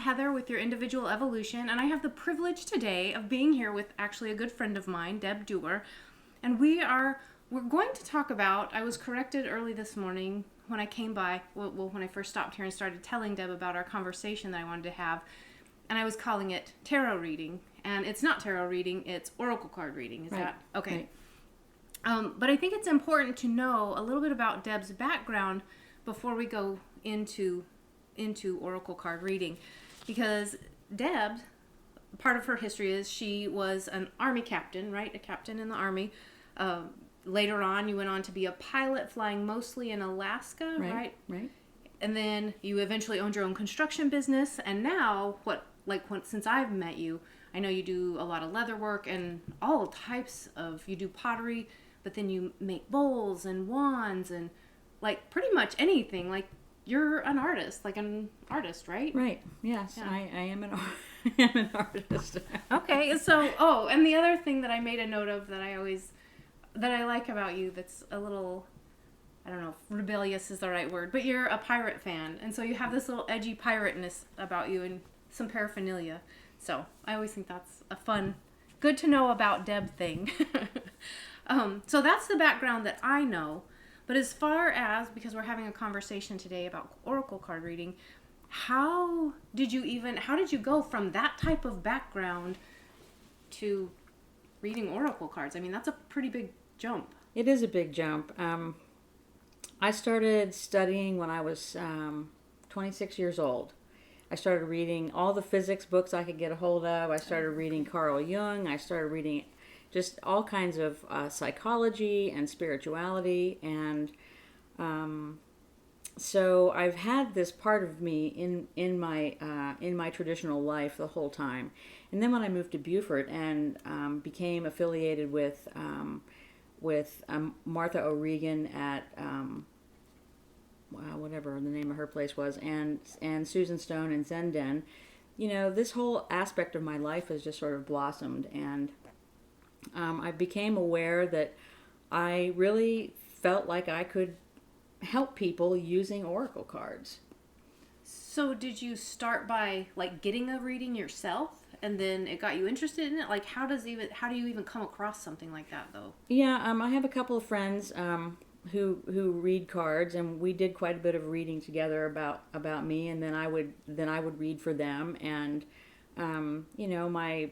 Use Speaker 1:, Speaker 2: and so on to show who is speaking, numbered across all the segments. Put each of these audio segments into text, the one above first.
Speaker 1: Heather with your Individual Evolution, and I have the privilege today of being here with actually a good friend of mine, Deb Duer, and we're going to talk about, I was corrected early this morning when I came by, when I first stopped here and started telling Deb about our conversation that I wanted to have, and I was calling it tarot reading, and it's not tarot reading, it's oracle card reading. Is that okay? Right. But I think it's important to know a little bit about Deb's background before we go into oracle card reading, because Deb, part of her history is she was an army captain, right? A captain in the army. Later on, you went on to be a pilot, flying mostly in Alaska, right?
Speaker 2: Right.
Speaker 1: And then you eventually owned your own construction business, and now since I've met you, I know you do a lot of leather work and all types of, you do pottery, but then you make bowls and wands and like pretty much anything. Like you're an artist, right?
Speaker 2: Right. Yes, yeah. I am I am an artist.
Speaker 1: Okay. So, and the other thing that I made a note of that I like about you that's a little, I don't know if rebellious is the right word, but you're a pirate fan. And so you have this little edgy pirateness about you and some paraphernalia. So I always think that's a fun, good to know about Deb thing. So that's the background that I know. But as far as, because we're having a conversation today about oracle card reading, how did you go from that type of background to reading oracle cards? I mean, that's a pretty big jump.
Speaker 2: It is a big jump. I started studying when I was 26 years old. I started reading all the physics books I could get a hold of. I started reading Carl Jung. I started reading just all kinds of psychology and spirituality. And so I've had this part of me in my traditional life the whole time. And then when I moved to Beaufort and became affiliated with Martha O'Regan at whatever the name of her place was, and Susan Stone and Zen Den, this whole aspect of my life has just sort of blossomed, and I became aware that I really felt like I could help people using oracle cards.
Speaker 1: So did you start by getting a reading yourself, and then it got you interested in it? Like how do you even come across something like that though?
Speaker 2: Yeah, I have a couple of friends who read cards, and we did quite a bit of reading together about me, and then I would read for them, and my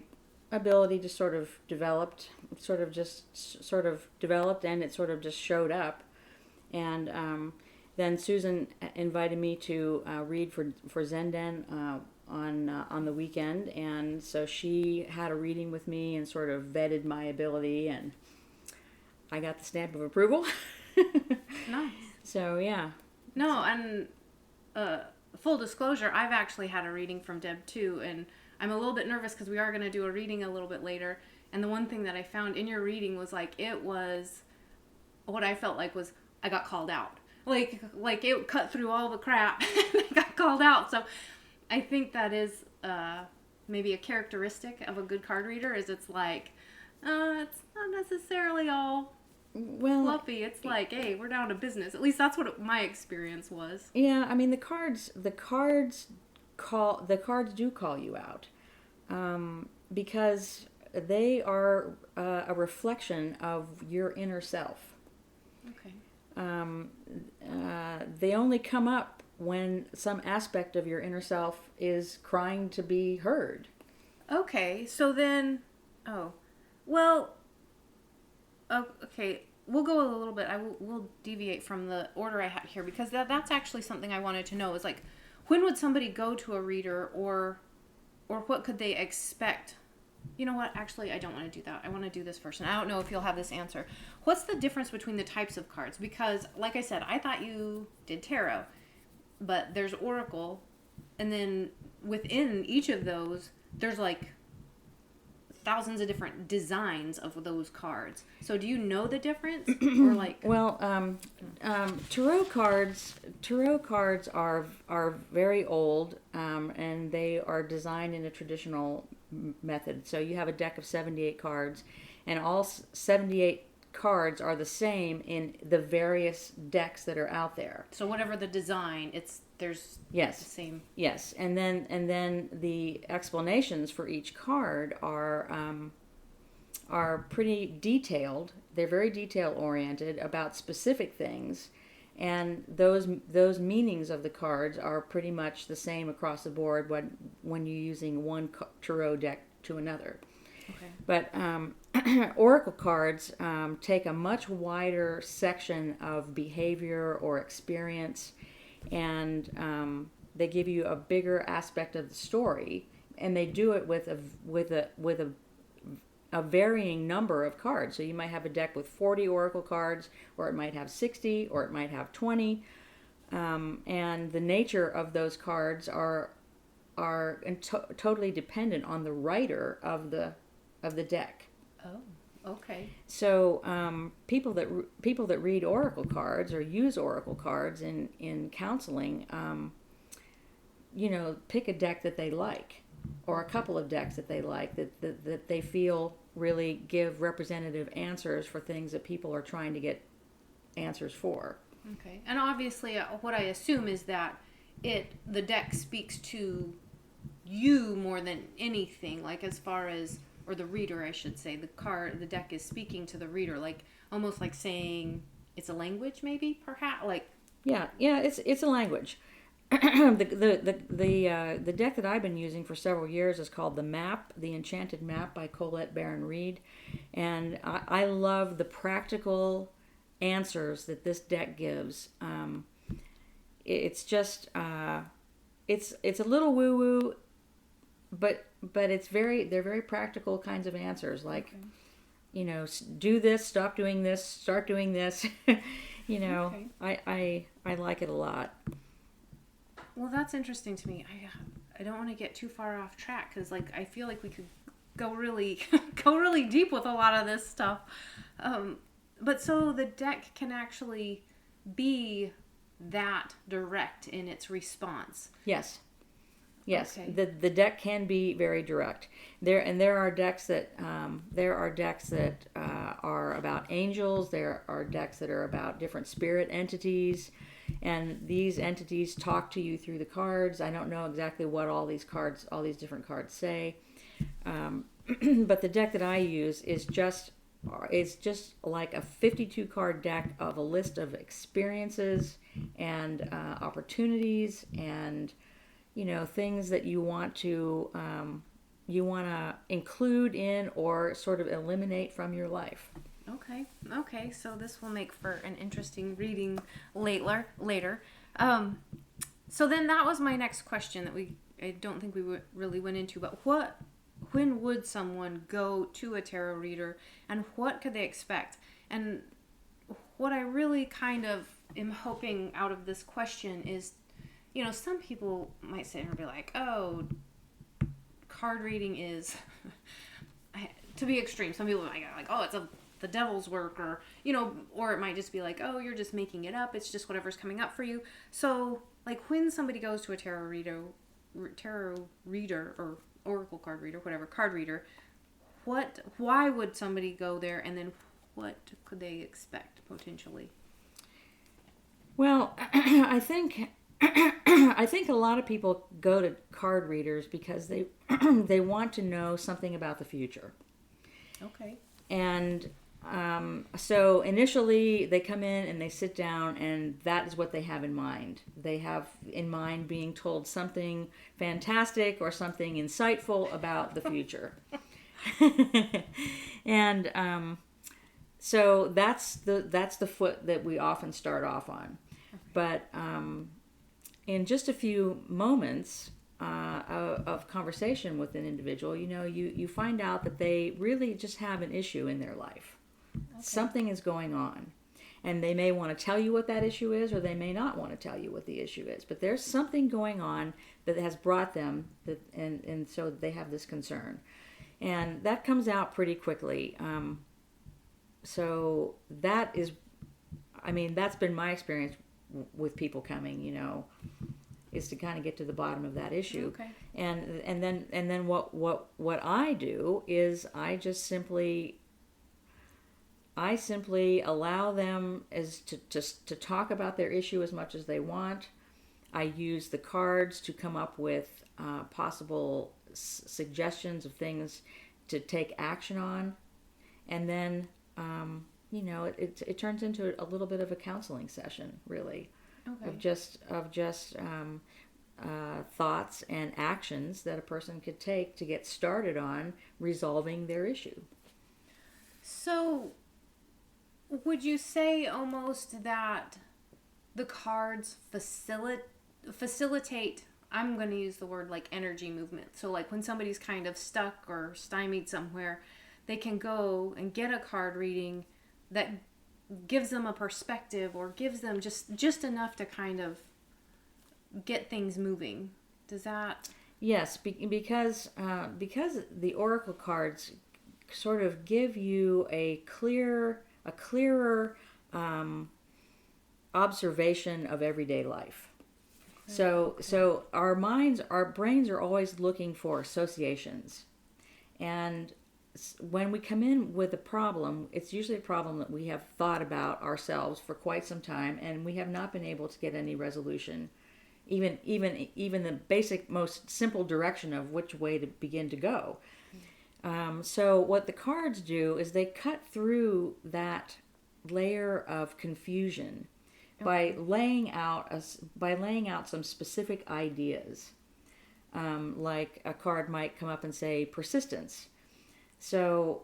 Speaker 2: ability just sort of developed, and it sort of just showed up, and then Susan invited me to read for Zenden on the weekend, and so she had a reading with me and sort of vetted my ability, and I got the stamp of approval.
Speaker 1: Nice.
Speaker 2: So yeah.
Speaker 1: No, and full disclosure, I've actually had a reading from Deb too, and I'm a little bit nervous because we are going to do a reading a little bit later. And the one thing that I found in your reading was it was what I felt like was I got called out. Like it cut through all the crap and I got called out. So I think that is maybe a characteristic of a good card reader, is it's it's not necessarily all fluffy. It's hey, we're down to business. At least that's what my experience was.
Speaker 2: Yeah, I mean the cards do call you out, because they are a reflection of your inner self.
Speaker 1: Okay.
Speaker 2: They only come up when some aspect of your inner self is crying to be heard.
Speaker 1: Okay, so then, okay, we'll go a little bit. We'll deviate from the order I had here, because that's actually something I wanted to know is when would somebody go to a reader, or what could they expect? You know what? Actually, I don't want to do that. I want to do this first, and I don't know if you'll have this answer. What's the difference between the types of cards? Because, like I said, I thought you did tarot, but there's oracle, and then within each of those, there's thousands of different designs of those cards. So do you know the difference? Or
Speaker 2: Well, tarot cards are very old, and they are designed in a traditional method. So you have a deck of 78 cards, and all 78 cards are the same in the various decks that are out there.
Speaker 1: So whatever the design, there's
Speaker 2: Yes.
Speaker 1: the same.
Speaker 2: Yes, and then the explanations for each card are pretty detailed. They're very detail oriented about specific things, and those meanings of the cards are pretty much the same across the board when you're using one tarot deck to another.
Speaker 1: Okay.
Speaker 2: But oracle cards take a much wider section of behavior or experience, and they give you a bigger aspect of the story, and they do it with a varying number of cards. So you might have a deck with 40 oracle cards, or it might have 60, or it might have 20, and the nature of those cards are totally dependent on the writer of the deck.
Speaker 1: Oh, okay.
Speaker 2: So people that read oracle cards or use oracle cards in counseling, pick a deck that they like, or a couple of decks that they like that they feel really give representative answers for things that people are trying to get answers for.
Speaker 1: Okay. And obviously, what I assume is that the deck speaks to you more than anything, like as far as, or the reader, I should say, the deck is speaking to the reader, like almost like saying it's a language, maybe, perhaps, like.
Speaker 2: Yeah, it's a language. The deck that I've been using for several years is called The Enchanted Map by Colette Baron Reed, and I love the practical answers that this deck gives. It's just it's a little woo woo, but they're very practical kinds of answers, like, okay, do this, stop doing this, start doing this. Okay. I like it a lot.
Speaker 1: Well, that's interesting to me. I don't want to get too far off track, because like I feel like we could go really deep with a lot of this stuff. But so the deck can actually be that direct in its response.
Speaker 2: Yes. Yes,
Speaker 1: okay.
Speaker 2: The deck can be very direct. There are decks that are about angels. There are decks that are about different spirit entities, and these entities talk to you through the cards. I don't know exactly what all these different cards say, but the deck that I use is just like a 52 card deck of a list of experiences and opportunities and things that you want to include in or sort of eliminate from your life.
Speaker 1: Okay. So this will make for an interesting reading later. So then that was my next question that I don't think we really went into. But when would someone go to a tarot reader, and what could they expect? And what I really kind of am hoping out of this question is, some people might sit here and be like, oh, card reading is, to be extreme. Some people might go like, oh, it's the devil's work, or, or it might just be like, oh, you're just making it up. It's just whatever's coming up for you. So, like, when somebody goes to a tarot reader, or oracle card reader, whatever, card reader, why would somebody go there, and then what could they expect potentially?
Speaker 2: Well, I think a lot of people go to card readers because they they want to know something about the future.
Speaker 1: Okay.
Speaker 2: And so initially they come in and they sit down, and that is what they have in mind. They have in mind being told something fantastic or something insightful about the future. And so that's the foot that we often start off on. Okay. But in just a few moments of conversation with an individual, you find out that they really just have an issue in their life. Okay. Something is going on, and they may want to tell you what that issue is, or they may not want to tell you what the issue is. But there's something going on that has brought them, and so they have this concern, and that comes out pretty quickly. So that's been my experience with people coming, is to kind of get to the bottom of that issue.
Speaker 1: Okay.
Speaker 2: And then what I do is I just simply I simply allow them as to talk about their issue as much as they want. I use the cards to come up with possible suggestions of things to take action on, and then it turns into a little bit of a counseling session, really,
Speaker 1: Okay.
Speaker 2: of just thoughts and actions that a person could take to get started on resolving their issue.
Speaker 1: So, would you say almost that the cards facilitate, I'm going to use the word like energy movement. So like when somebody's kind of stuck or stymied somewhere, they can go and get a card reading that gives them a perspective or gives them just enough to kind of get things moving. Does that?
Speaker 2: Yes, because the oracle cards sort of give you a clearer observation of everyday life. So our brains are always looking for associations, and when we come in with a problem, it's usually a problem that we have thought about ourselves for quite some time, and we have not been able to get any resolution, even the basic, most simple direction of which way to begin to go. So what the cards do is they cut through that layer of confusion by laying out some specific ideas. Like a card might come up and say persistence. So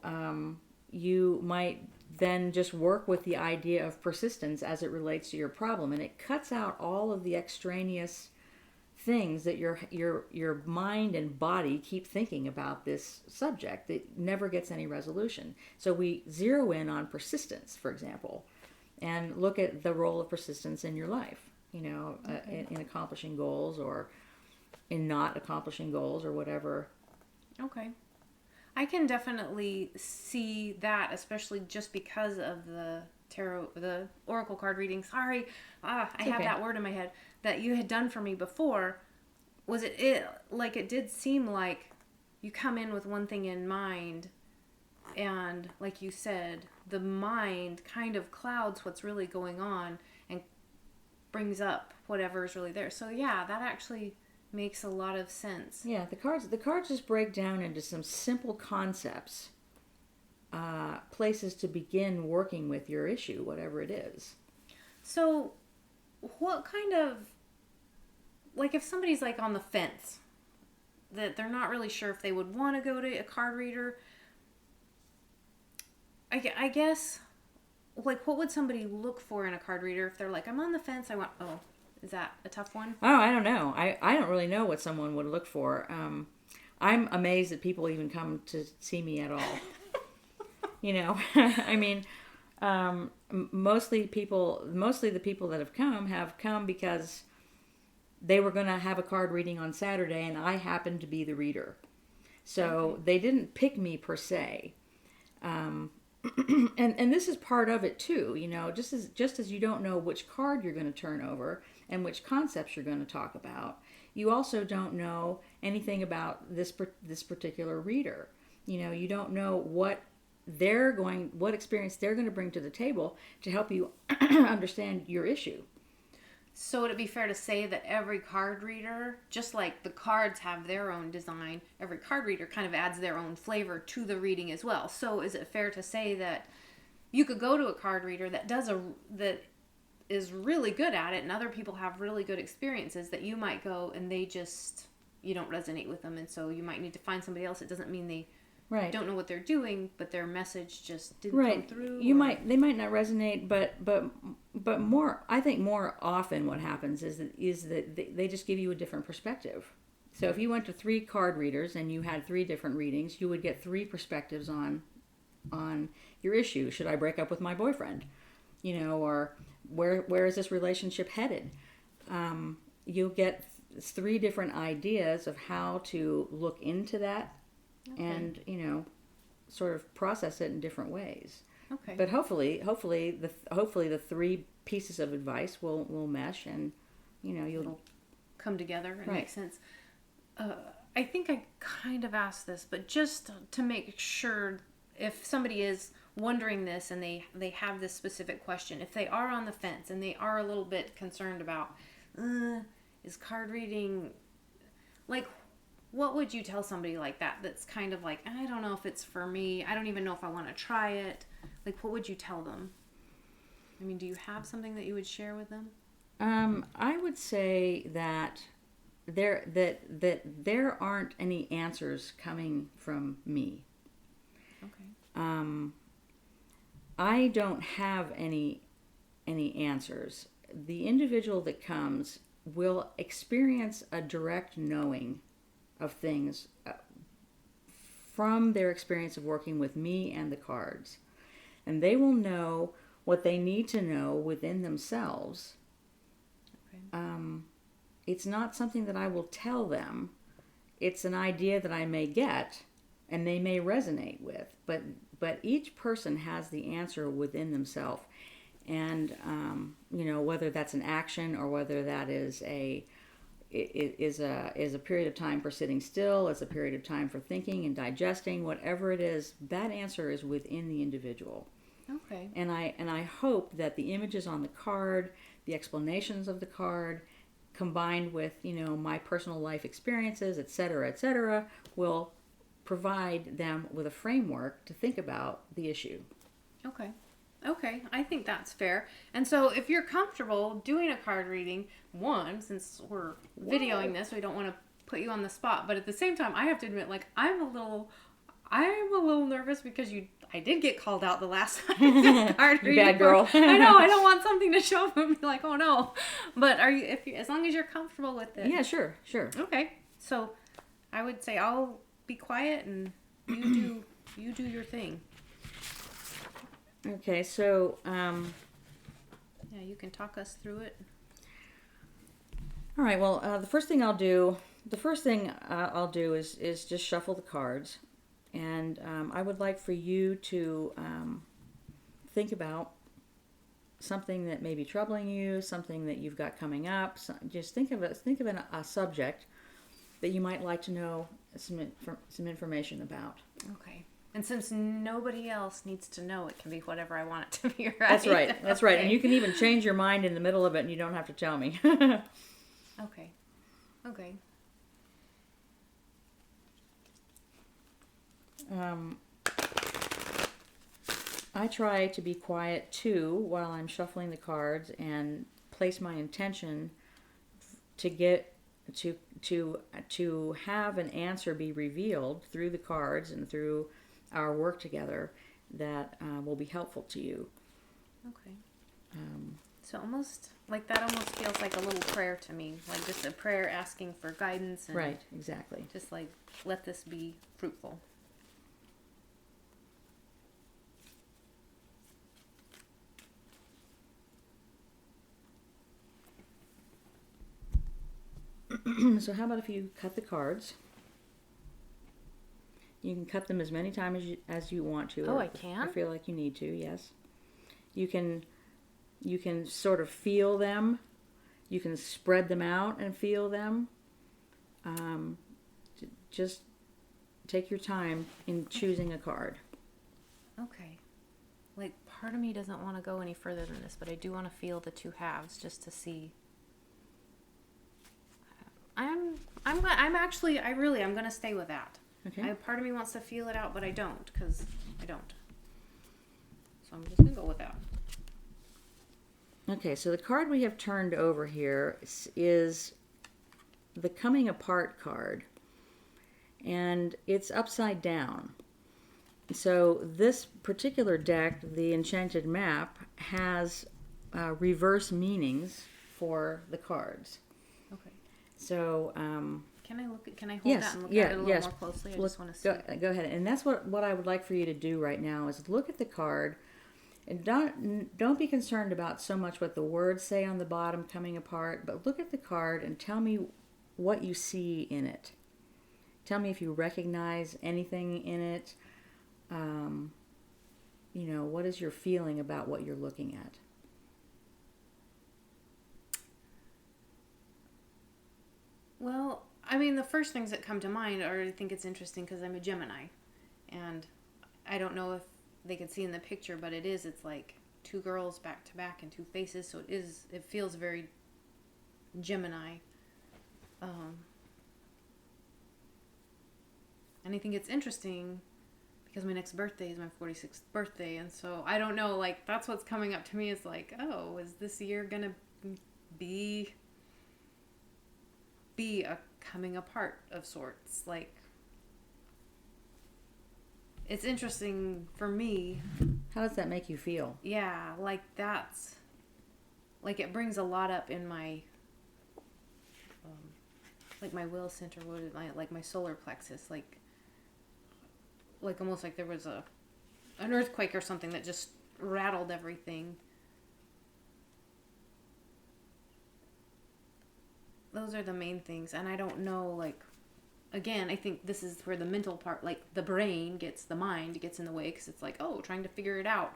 Speaker 2: you might then just work with the idea of persistence as it relates to your problem, and it cuts out all of the extraneous things that your mind and body keep thinking about this subject that never gets any resolution. So we zero in on persistence, for example, and look at the role of persistence in your life, in accomplishing goals or in not accomplishing goals or whatever.
Speaker 1: Okay. I can definitely see that, especially just because of the oracle card reading. Sorry, I have that word in my head that you had done for me before. Was it like it did seem like you come in with one thing in mind, and like you said, the mind kind of clouds what's really going on and brings up whatever is really there. So yeah, that actually makes a lot of sense.
Speaker 2: Yeah, the cards just break down into some simple concepts, places to begin working with your issue, whatever it is.
Speaker 1: So, what kind of, like if somebody's like on the fence, that they're not really sure if they would want to go to a card reader, I guess, like what would somebody look for in a card reader if they're like, I'm on the fence, is that a tough one?
Speaker 2: Oh, I don't know. I don't really know what someone would look for. I'm amazed that people even come to see me at all. I mean, mostly the people that have come because they were going to have a card reading on Saturday, and I happened to be the reader. So they didn't pick me per se. And this is part of it too, just as you don't know which card you're going to turn over and which concepts you're going to talk about, you also don't know anything about this particular reader. You don't know what experience they're going to bring to the table to help you understand your issue.
Speaker 1: So would it be fair to say that every card reader, just like the cards have their own design, every card reader kind of adds their own flavor to the reading as well? So is it fair to say that you could go to a card reader that is really good at it, and other people have really good experiences, that you might go and you don't resonate with them, and so you might need to find somebody else? It doesn't mean they don't know what they're doing, but their message just didn't come through.
Speaker 2: They might not resonate, but more, I think more often what happens is that they just give you a different perspective. So if you went to 3 card readers and you had 3 different readings, you would get 3 perspectives on your issue. Should I break up with my boyfriend? Or where is this relationship headed? You'll get 3 different ideas of how to look into that. Okay. And sort of process it in different ways.
Speaker 1: Okay.
Speaker 2: But hopefully the 3 pieces of advice will mesh, and you'll
Speaker 1: come together and make sense. I think I kind of asked this, but just to make sure, if somebody is wondering this and they have this specific question, if they are on the fence and they are a little bit concerned about, is card reading, like, what would you tell somebody like that that's kind of like, I don't know if it's for me, I don't even know if I want to try it? Like, what would you tell them? I mean, do you have something that you would share with them?
Speaker 2: I would say that there aren't any answers coming from me.
Speaker 1: Okay.
Speaker 2: I don't have any answers. The individual that comes will experience a direct knowing of things from their experience of working with me and the cards. And they will know what they need to know within themselves.
Speaker 1: Okay.
Speaker 2: It's not something that I will tell them. It's an idea that I may get and they may resonate with. But each person has the answer within themselves. And, whether that's an action or whether that is a period of time for sitting still, is a period of time for thinking and digesting, whatever it is, that answer is within the individual.
Speaker 1: Okay.
Speaker 2: And I hope that the images on the card, the explanations of the card, combined with, my personal life experiences, et cetera, will provide them with a framework to think about the issue.
Speaker 1: Okay, I think that's fair. And so if you're comfortable doing a card reading, since we're videoing this, we don't want to put you on the spot, but at the same time, I have to admit, like, I'm a little nervous because I did get called out the last time. Card reading.
Speaker 2: Bad girl.
Speaker 1: I know, I don't want something to show up and be like, oh no. But as long as you're comfortable with it.
Speaker 2: Yeah, sure.
Speaker 1: Okay, so I would say I'll be quiet and you do your thing.
Speaker 2: Okay, so
Speaker 1: yeah, you can talk us through it.
Speaker 2: All right. Well, the first thing I'll do is just shuffle the cards, and I would like for you to think about something that may be troubling you, something that you've got coming up. Just think of a subject that you might like to know some information about.
Speaker 1: Okay. And since nobody else needs to know, it can be whatever I want it to be, right?
Speaker 2: That's right. That's right.
Speaker 1: Okay.
Speaker 2: And you can even change your mind in the middle of it, and you don't have to tell me.
Speaker 1: Okay.
Speaker 2: I try to be quiet too while I'm shuffling the cards and place my intention to get to have an answer be revealed through the cards and through our work together that will be helpful to you.
Speaker 1: Okay. So that almost feels like a little prayer to me, like just a prayer asking for guidance. And
Speaker 2: right, exactly.
Speaker 1: Just like, let this be fruitful.
Speaker 2: So how about if you cut the cards? You can cut them as many times as you want to.
Speaker 1: Oh, I can?
Speaker 2: I feel like you need to, yes. You can sort of feel them. You can spread them out and feel them. Just take your time in choosing a card.
Speaker 1: Okay. Like, part of me doesn't want to go any further than this, but I do want to feel the two halves just to see. I'm going to stay with that.
Speaker 2: Okay.
Speaker 1: Part of me wants to feel it out, but I don't, because I don't. So I'm just going to go with that.
Speaker 2: Okay, so the card we have turned over here is the Coming Apart card. And it's upside down. So this particular deck, the Enchanted Map, has reverse meanings for the cards.
Speaker 1: Okay.
Speaker 2: So,
Speaker 1: can I hold that and look at it a little more closely? I just want to see.
Speaker 2: Go ahead. And that's what I would like for you to do right now is look at the card and don't be concerned about so much what the words say on the bottom coming apart, but look at the card and tell me what you see in it. Tell me if you recognize anything in it. What is your feeling about what you're looking at?
Speaker 1: Well, I mean, the first things that come to mind are, I think it's interesting because I'm a Gemini. And I don't know if they could see in the picture, but it's like two girls back to back and two faces, so it feels very Gemini. And I think it's interesting because my next birthday is my 46th birthday, and so I don't know, like, that's what's coming up to me is like, oh, is this year gonna be a coming apart of sorts? Like, it's interesting for me.
Speaker 2: How does that make you feel?
Speaker 1: Yeah, like that's, like, it brings a lot up in my, like my will center, like my solar plexus, like almost like there was an earthquake or something that just rattled everything. Those are the main things, and I don't know, like, again, I think this is where the mental part, like the mind gets in the way, because it's like, oh, trying to figure it out,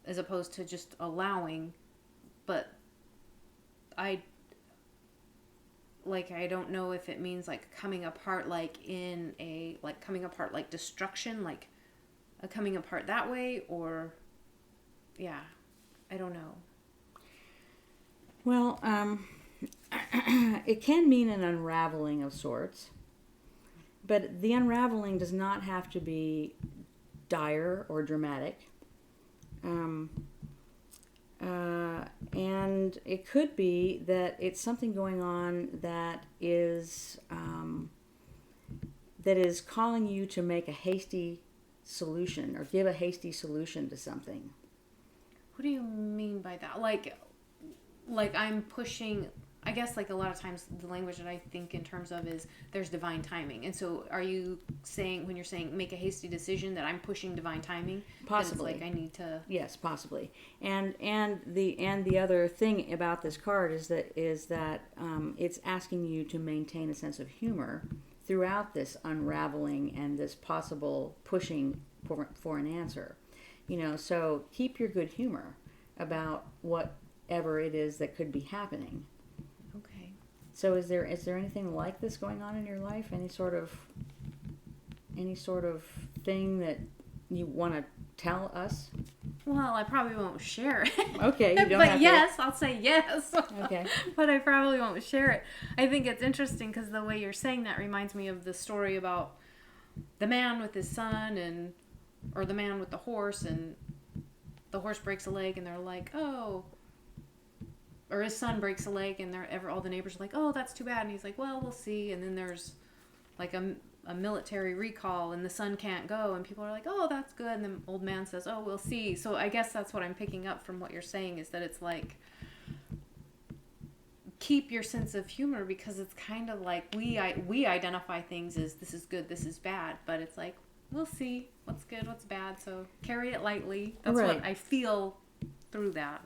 Speaker 1: as opposed to just allowing. But I don't know if it means like coming apart, like in a, like coming apart like destruction, like a coming apart that way, or yeah, I don't know.
Speaker 2: Well, it can mean an unraveling of sorts, but the unraveling does not have to be dire or dramatic. And it could be that it's something going on that is calling you to make a hasty solution or give a hasty solution to something.
Speaker 1: What do you mean by that? Like I'm pushing, I guess, like a lot of times the language that I think in terms of is there's divine timing. And so are you saying, when you're saying make a hasty decision, that I'm pushing divine timing?
Speaker 2: Possibly.
Speaker 1: Like I need to...
Speaker 2: Yes, possibly. And the other thing about this card is that it's asking you to maintain a sense of humor throughout this unraveling and this possible pushing for an answer. So keep your good humor about whatever it is that could be happening.
Speaker 1: Okay.
Speaker 2: So is there anything like this going on in your life? Any sort of thing that you want to tell us?
Speaker 1: Well, I probably won't share it.
Speaker 2: Okay, you don't
Speaker 1: but
Speaker 2: have
Speaker 1: yes,
Speaker 2: to.
Speaker 1: I'll say yes.
Speaker 2: Okay.
Speaker 1: But I probably won't share it. I think it's interesting because the way you're saying that reminds me of the story about the man with his son, or the man with the horse, and the horse breaks a leg, and they're like, oh, or his son breaks a leg, and all the neighbors are like, oh, that's too bad. And he's like, well, we'll see. And then there's like a military recall, and the son can't go, and people are like, oh, that's good. And the old man says, oh, we'll see. So I guess that's what I'm picking up from what you're saying, is that it's like, keep your sense of humor, because it's kind of like we identify things as this is good, this is bad, but it's like, we'll see what's good, what's bad, so carry it lightly. That's
Speaker 2: right.
Speaker 1: what I feel through that.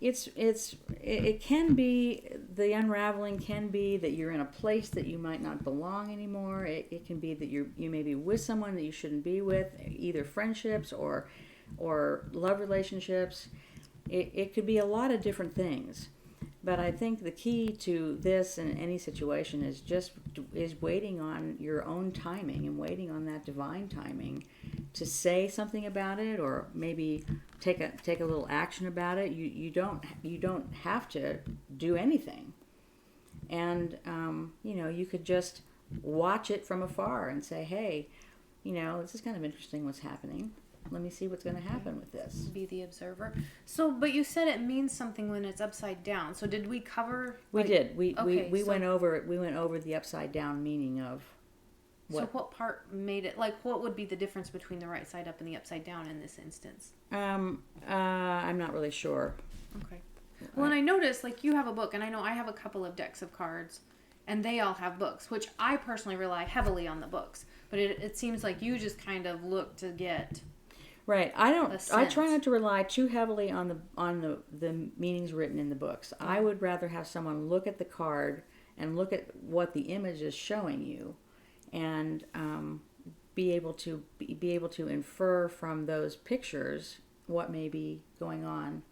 Speaker 2: It can be, the unraveling can be that you're in a place that you might not belong anymore. It can be that you may be with someone that you shouldn't be with, either friendships or love relationships. It could be a lot of different things. But I think the key to this in any situation is waiting on your own timing and waiting on that divine timing to say something about it, or maybe take a little action about it. You don't have to do anything, and you could just watch it from afar and say, hey, this is kind of interesting what's happening. Let me see what's going to happen with this.
Speaker 1: Be the observer. So, but you said it means something when it's upside down. So did we cover?
Speaker 2: We did. We
Speaker 1: so
Speaker 2: went over the upside down meaning of what.
Speaker 1: So what part made it, like, what would be the difference between the right side up and the upside down in this instance?
Speaker 2: I'm not really sure.
Speaker 1: Okay. Well, and I noticed, like, you have a book, and I know I have a couple of decks of cards, and they all have books, which I personally rely heavily on the books. But it seems like you just kind of look to get.
Speaker 2: Right. I try not to rely too heavily on the meanings written in the books. I would rather have someone look at the card and look at what the image is showing you, and be able to infer from those pictures what may be going on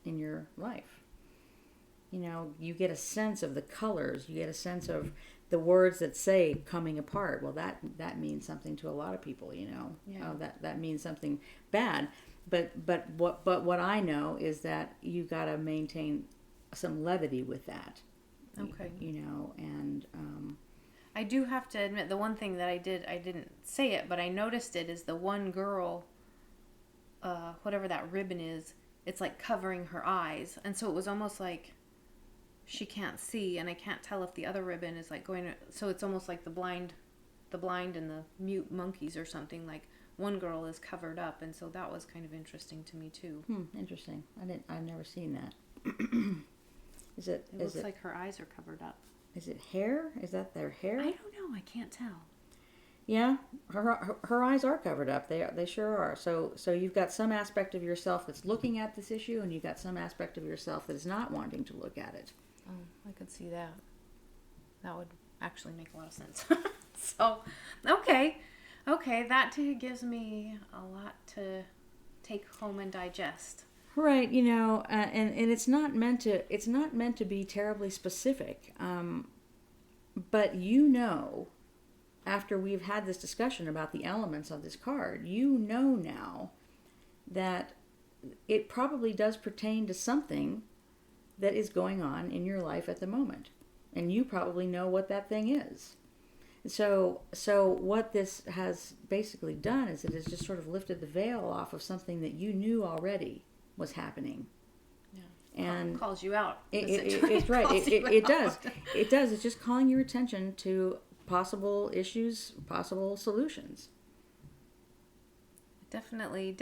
Speaker 2: in your life. you get a sense of the colors, you get a sense of the words that say coming apart. Well, that means something to a lot of people,
Speaker 1: Yeah.
Speaker 2: Oh, that means something bad. But what I know is that you got to maintain some levity with that.
Speaker 1: Okay.
Speaker 2: And
Speaker 1: I do have to admit, the one thing that I didn't say it, but I noticed it, is the one girl, whatever that ribbon is, it's like covering her eyes. And so it was almost like she can't see, and I can't tell if the other ribbon is like going to, so it's almost like the blind and the mute monkeys or something. Like one girl is covered up, and so that was kind of interesting to me too.
Speaker 2: Interesting. I've never seen that.
Speaker 1: It looks like her eyes are covered up.
Speaker 2: Is it hair? Is that their hair?
Speaker 1: I don't know. I can't tell.
Speaker 2: Yeah, her eyes are covered up. They sure are. So you've got some aspect of yourself that's looking at this issue, and you've got some aspect of yourself that is not wanting to look at it.
Speaker 1: Oh, I could see that. That would actually make a lot of sense. So, okay, that too gives me a lot to take home and digest.
Speaker 2: Right, and it's not meant to be terribly specific. But after we've had this discussion about the elements of this card, now that it probably does pertain to something that is going on in your life at the moment. And you probably know what that thing is. So what this has basically done is it has just sort of lifted the veil off of something that you knew already was happening.
Speaker 1: Yeah.
Speaker 2: And
Speaker 1: calls you out.
Speaker 2: It's right. It does. It does. It's just calling your attention to possible issues, possible solutions.
Speaker 1: Definitely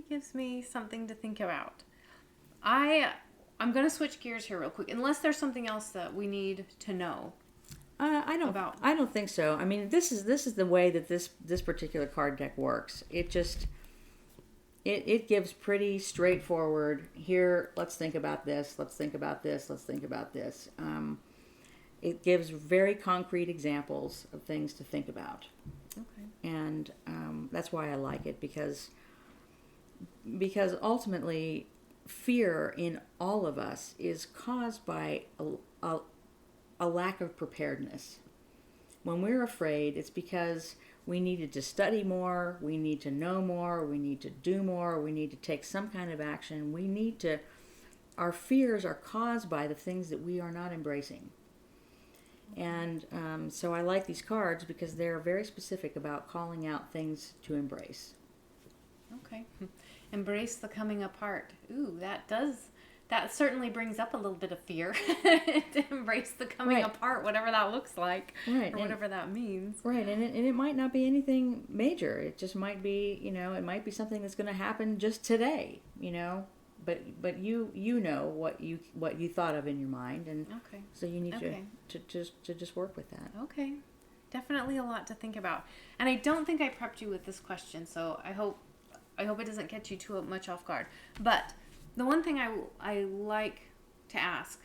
Speaker 1: gives me something to think about. I'm going to switch gears here real quick, unless there's something else that we need to know.
Speaker 2: I don't think so. I mean, this is the way that this particular card deck works. It just it gives pretty straightforward. Here, let's think about this. Let's think about this. Let's think about this. It gives very concrete examples of things to think about.
Speaker 1: Okay.
Speaker 2: And that's why I like it, because ultimately fear in all of us is caused by a lack of preparedness. When we're afraid, it's because we needed to study more, we need to know more, we need to do more, we need to take some kind of action. Our fears are caused by the things that we are not embracing. And so I like these cards because they're very specific about calling out things to embrace.
Speaker 1: Okay. Embrace the coming apart. Ooh, that certainly brings up a little bit of fear. To embrace the coming apart, whatever that looks like, or whatever that means.
Speaker 2: Right, and it might not be anything major. It just might be, it might be something that's going to happen just today, But you know what you thought of in your mind, and so you need to just work with that.
Speaker 1: Okay, definitely a lot to think about. And I don't think I prepped you with this question, so I hope it doesn't catch you too much off guard. But the one thing I like to ask,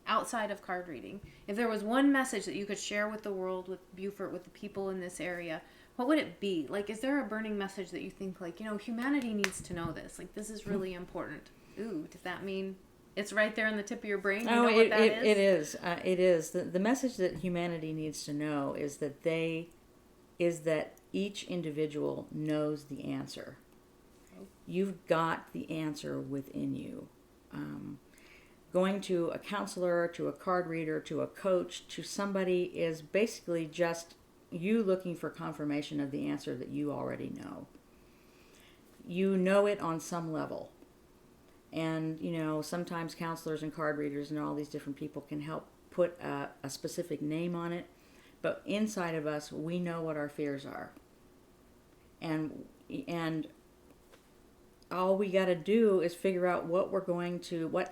Speaker 1: outside of card reading, if there was one message that you could share with the world, with Beaufort, with the people in this area, what would it be? Like, is there a burning message that you think, like, humanity needs to know this? Like, this is really important. Ooh, does that mean it's right there in the tip of your brain? You know what that is?
Speaker 2: It is. It is. The message that humanity needs to know is that each individual knows the answer. You've got the answer within you. Going to a counselor, to a card reader, to a coach, to somebody is basically just you looking for confirmation of the answer that you already know. You know it on some level. And, sometimes counselors and card readers and all these different people can help put a specific name on it. But inside of us, we know what our fears are. And all we got to do is figure out what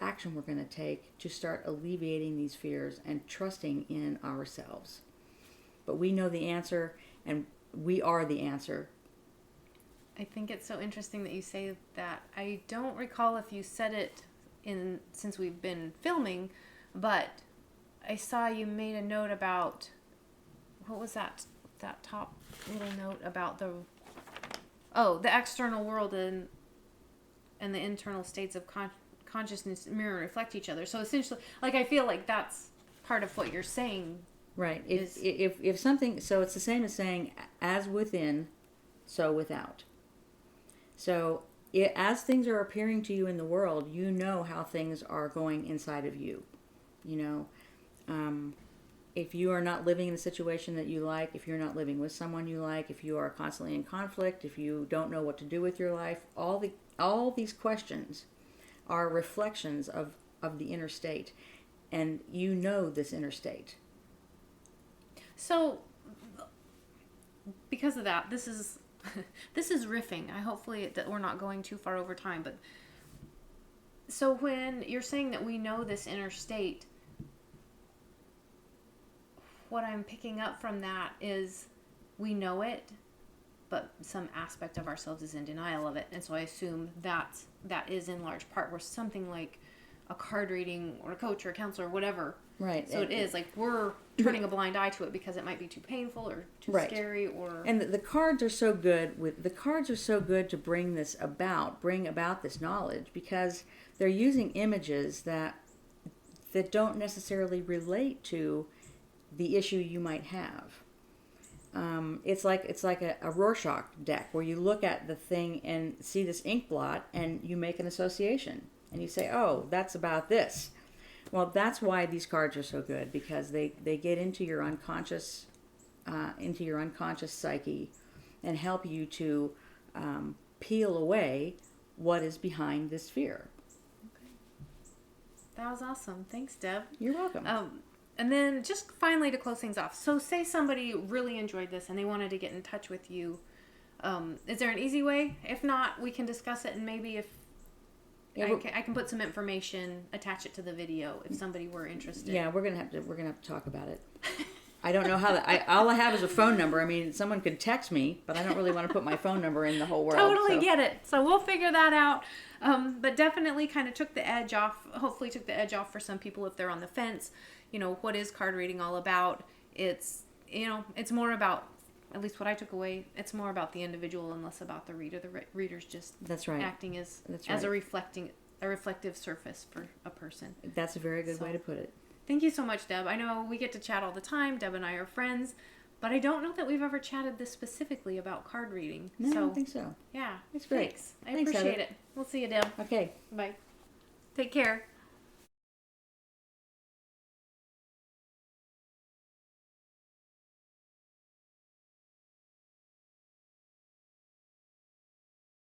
Speaker 2: action we're going to take to start alleviating these fears and trusting in ourselves. But we know the answer, and we are the answer.
Speaker 1: I think it's so interesting that you say that. I don't recall if you said it since we've been filming, but I saw you made a note about, what was that top little note about the external world and the internal states of consciousness mirror reflect each other. So essentially, like, I feel like that's part of what you're saying.
Speaker 2: Right. If something, so it's the same as saying, as within, so without. So as things are appearing to you in the world, you know how things are going inside of you. If you are not living in a situation that you like, if you're not living with someone you like, if you are constantly in conflict, if you don't know what to do with your life, all these questions are reflections of the inner state. And you know this inner state.
Speaker 1: So, because of that, this is riffing. Hopefully that we're not going too far over time. But so when you're saying that we know this inner state, what I'm picking up from that is we know it, but some aspect of ourselves is in denial of it. And so I assume that is in large part where something like a card reading or a coach or a counselor or whatever.
Speaker 2: Right.
Speaker 1: So it is like we're turning a blind eye to it because it might be too painful or too scary or.
Speaker 2: And the cards are so good to bring about this knowledge, because they're using images that don't necessarily relate to the issue you might have. It's like a Rorschach deck where you look at the thing and see this ink blot and you make an association and you say, oh, that's about this. Well, that's why these cards are so good, because they get into your unconscious psyche and help you to peel away what is behind this fear.
Speaker 1: Okay. That was awesome. Thanks, Deb.
Speaker 2: You're welcome.
Speaker 1: And then just finally to close things off. So say somebody really enjoyed this and they wanted to get in touch with you. Is there an easy way? If not, we can discuss it, and maybe if I can put some information, attach it to the video if somebody were interested.
Speaker 2: Yeah, we're gonna have to talk about it. I don't know how all I have is a phone number. I mean, someone could text me, but I don't really want to put my phone number in the whole world.
Speaker 1: Totally get it. So we'll figure that out. But definitely kind of took the edge off. Hopefully took the edge off for some people if they're on the fence. What is card reading all about? It's more about, at least what I took away, it's more about the individual and less about the reader. The reader's just acting as a reflective surface for a person.
Speaker 2: That's a very good way to put it.
Speaker 1: Thank you so much, Deb. I know we get to chat all the time. Deb and I are friends, but I don't know that we've ever chatted this specifically about card reading.
Speaker 2: No, I don't think so.
Speaker 1: Yeah.
Speaker 2: It's great.
Speaker 1: Thanks. I appreciate it. We'll see you, Deb.
Speaker 2: Okay.
Speaker 1: Bye. Take care.